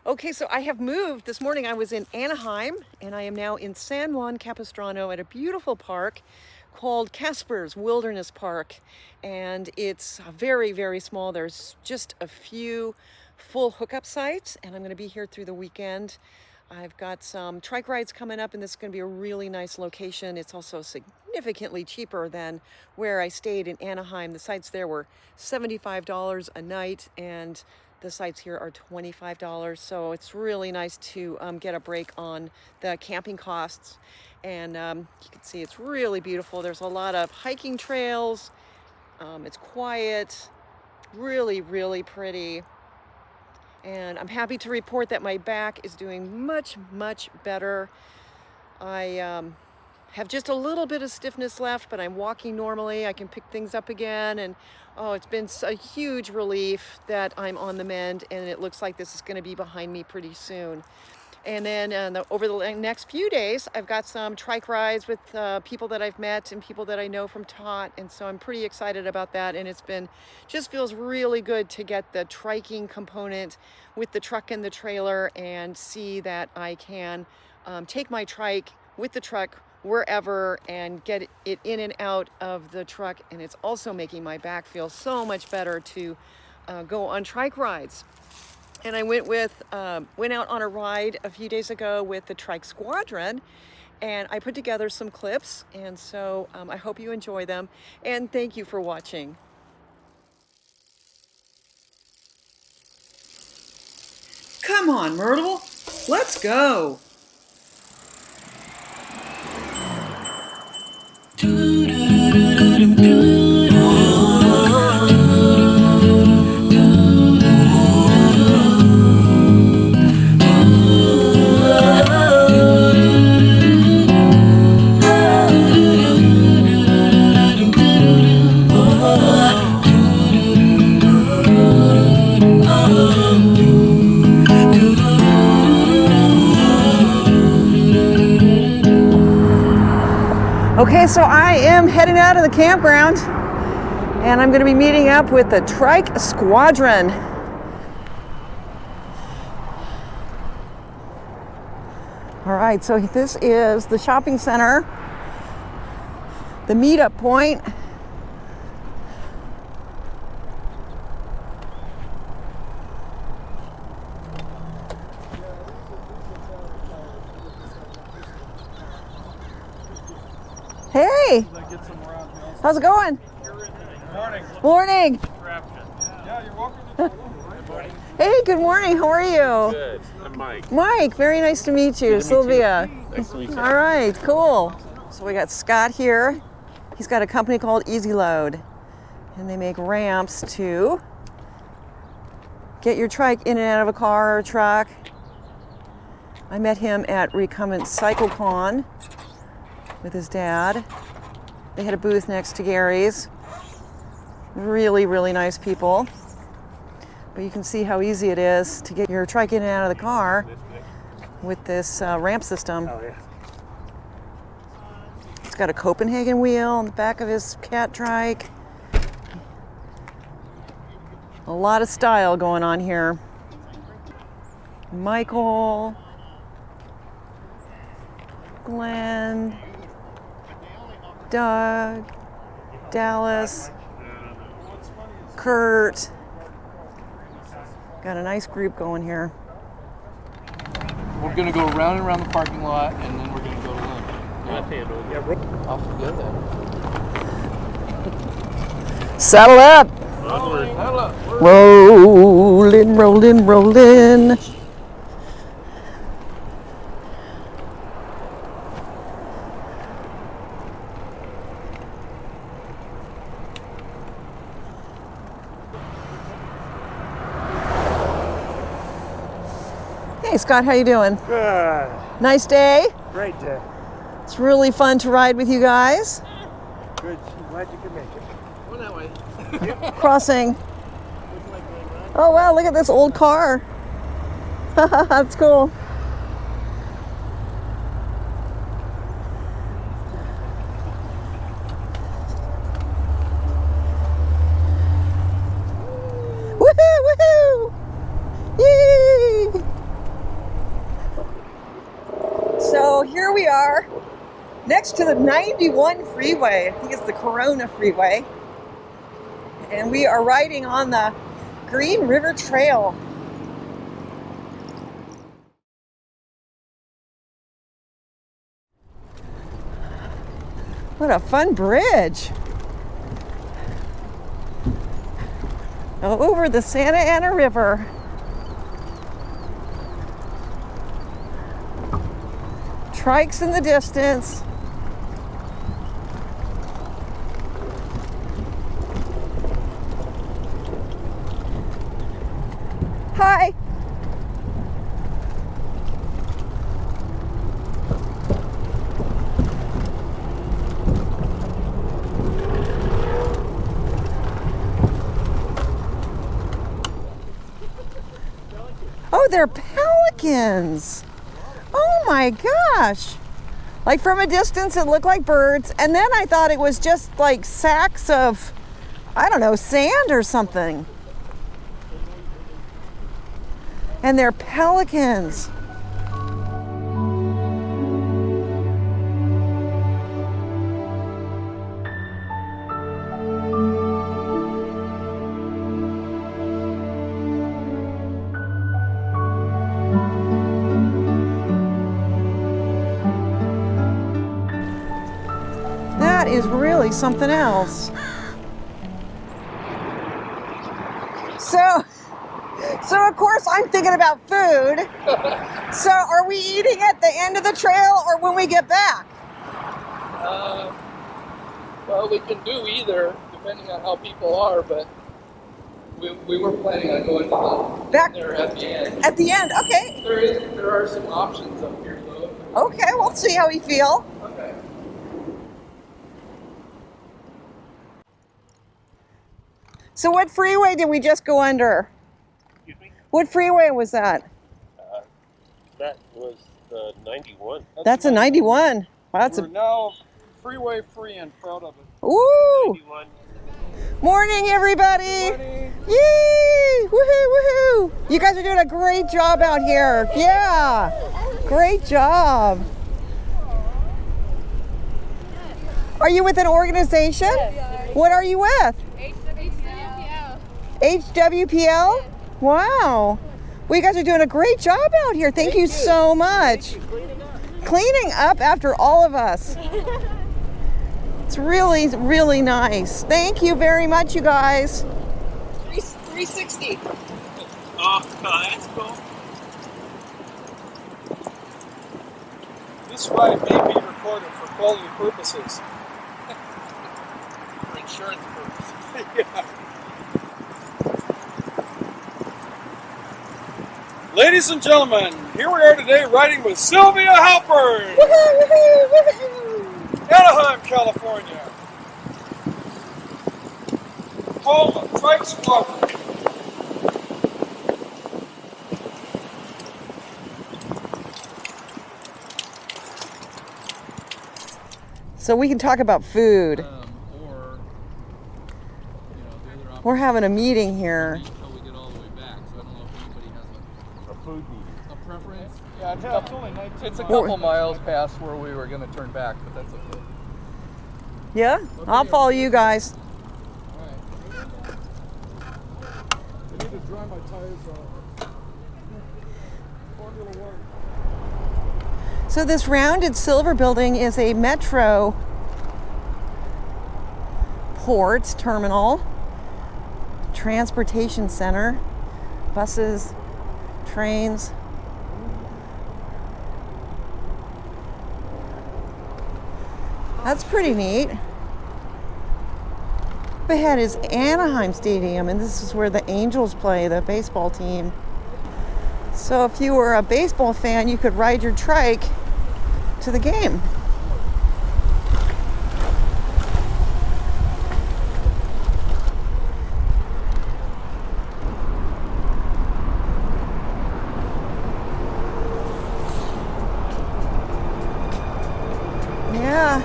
Okay, so I have moved. This morning I was in Anaheim and I am now in San Juan Capistrano at a beautiful park called Casper's Wilderness Park. And it's very, very small. There's just a few full hookup sites and I'm going to be here through the weekend. I've got some trike rides coming up and this is going to be a really nice location. It's also significantly cheaper than where I stayed in Anaheim. The sites there were $75 a night and the sites here are $25, so it's really nice to get a break on the camping costs. And you can see it's really beautiful. There's a lot of hiking trails. It's quiet, really, really pretty. And I'm happy to report that my back is doing much, much better. I have just a little bit of stiffness left, but I'm walking normally. I can pick things up again. And oh, it's been a huge relief that I'm on the mend and it looks like this is going to be behind me pretty soon. And then over the next few days, I've got some trike rides with people that I've met and people that I know from Tot. And so I'm pretty excited about that. And just feels really good to get the triking component with the truck and the trailer and see that I can take my trike with the truck wherever and get it in and out of the truck. And it's also making my back feel so much better to go on trike rides. And I went out on a ride a few days ago with the Trike Squadron and I put together some clips. And so I hope you enjoy them and thank you for watching. Come on, Myrtle, let's go. Okay, so I am heading out of the campground and I'm going to be meeting up with the Trike Squadron. All right, so this is the shopping center, the meetup point. Hey, how's it going? Morning. Morning. Yeah, you're welcome. Good morning. Hey, good morning. How are you? Good. I'm Mike. Mike, very nice to meet you. Sylvia. Nice to meet you. All right, cool. So we got Scott here. He's got a company called Easy Load, and they make ramps to get your trike in and out of a car or a truck. I met him at Recumbent CycleCon with his dad. They had a booth next to Gary's. Really, really nice people. But you can see how easy it is to get your trike in and out of the car with this ramp system. Oh, yeah. It's got a Copenhagen wheel on the back of his cat trike. A lot of style going on here. Michael, Glenn, Doug, Dallas, Kurt. Got a nice group going here. We're going to go round and around the parking lot, and then we're going to go to lunch. Left-handed. Yeah, I'll forget that. Saddle up. Hello. Rolling, rolling, rolling. Hey Scott, how you doing? Good. Nice day. Great day. It's really fun to ride with you guys. Good. Glad you could make it. Go that way. Crossing. Oh wow, look at this old car. That's cool. Woohoo! Woohoo! Yay! are next to the 91 freeway. I think it's the Corona freeway. And we are riding on the Green River Trail. What a fun bridge. Over the Santa Ana River. Trikes in the distance. Hi. Oh, they're pelicans. Oh my gosh. Like from a distance it looked like birds, and then I thought it was just like sacks of, I don't know, sand or something. And they're pelicans. That is really something else. So of course I'm thinking about food. So are we eating at the end of the trail or when we get back? Well, we can do either, depending on how people are, but we were planning on going to the Back there at the end. at the end, okay. There are some options up here, though. Okay, we'll see how we feel. Okay. So what freeway did we just go under? Excuse me? What freeway was that? That was the 91. That's a 91. Wow, that's We're now freeway free and proud of it. Ooh! 91. Morning, everybody! Morning. Yay! Woohoo! Woohoo! You guys are doing a great job out here. Yeah! Great job. Are you with an organization? Yes. What are you with? HWPL? Wow. Well, you guys are doing a great job out here. Thank you so much. Cleaning up after all of us. It's really, really nice. Thank you very much, you guys. 360. Oh, that's cool. This ride may be recorded for quality purposes. For insurance purposes. Yeah. Ladies and gentlemen, here we are today riding with Sylvia Halpern, Woohoo! Woohoo! Woohoo! Anaheim, California. Home of Trike Squadron. So we can talk about food. Or, the other option We're having a meeting here. until we get all the way back. So I don't know if anybody has A food meeting. a preference. Yeah, it's only 19 It's a miles. couple miles past where we were going to turn back, but that's okay. Yeah? I'll follow you guys. All right. I need to dry my tires off. Formula One. So this rounded silver building is a metro port terminal, transportation center, buses, trains. That's pretty neat. Up ahead is Anaheim Stadium, and this is where the Angels play, the baseball team. So if you were a baseball fan, you could ride your trike to the game. Yeah,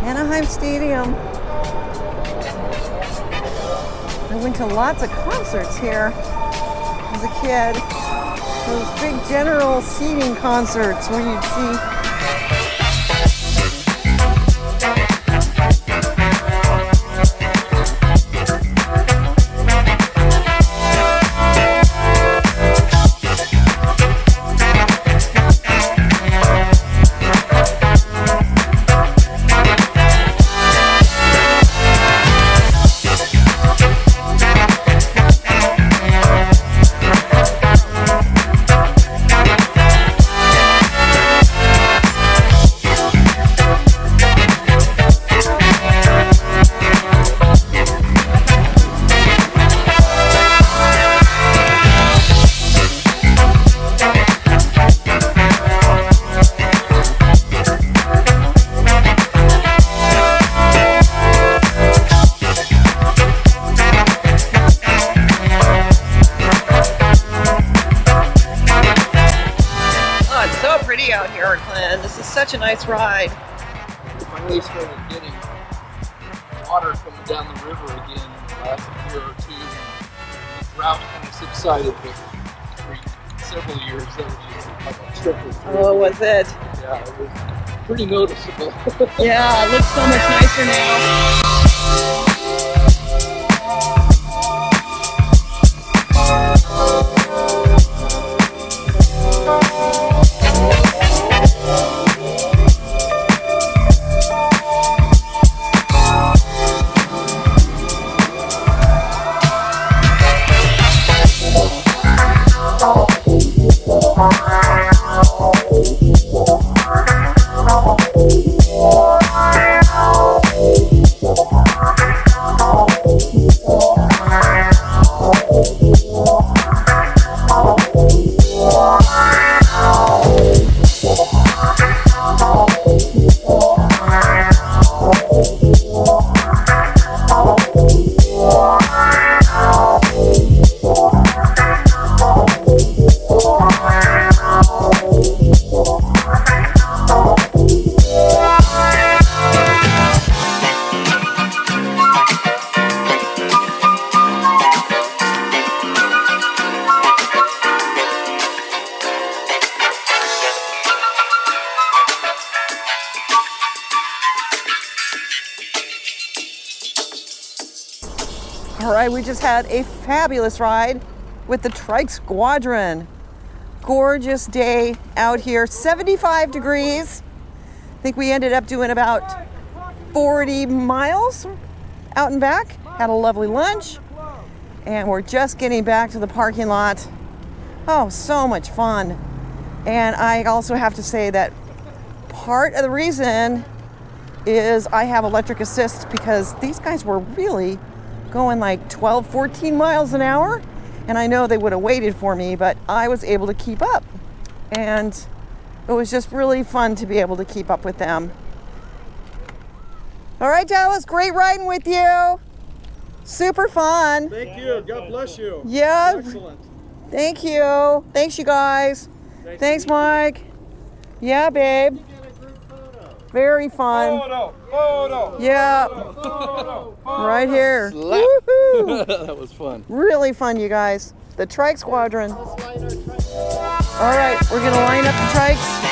Anaheim Stadium. I went to lots of concerts here as a kid. Those big general seating concerts where you'd see American. This is such a nice ride. We finally started getting water coming down the river again in the last year or two. The drought kind of subsided, but for several years that was just like a trickle through. Oh, was it? Yeah, it was pretty noticeable. Yeah, it looks so much nicer now. All right, we just had a fabulous ride with the Trike Squadron. Gorgeous day out here, 75 degrees. I think we ended up doing about 40 miles out and back. Had a lovely lunch, and we're just getting back to the parking lot. Oh, so much fun. And I also have to say that part of the reason is I have electric assist, because these guys were really going like 12, 14 miles an hour. And I know they would have waited for me, but I was able to keep up. And it was just really fun to be able to keep up with them. All right, Dallas, great riding with you. Super fun. Thank you. God bless you. Yeah. Excellent. Thank you. Thanks, you guys. Thanks, Mike. Yeah, babe. Very fun. Photo. Yeah. Photo. Right here. That was fun. Really fun, you guys. The Trike Squadron. All right, we're going to line up the trikes.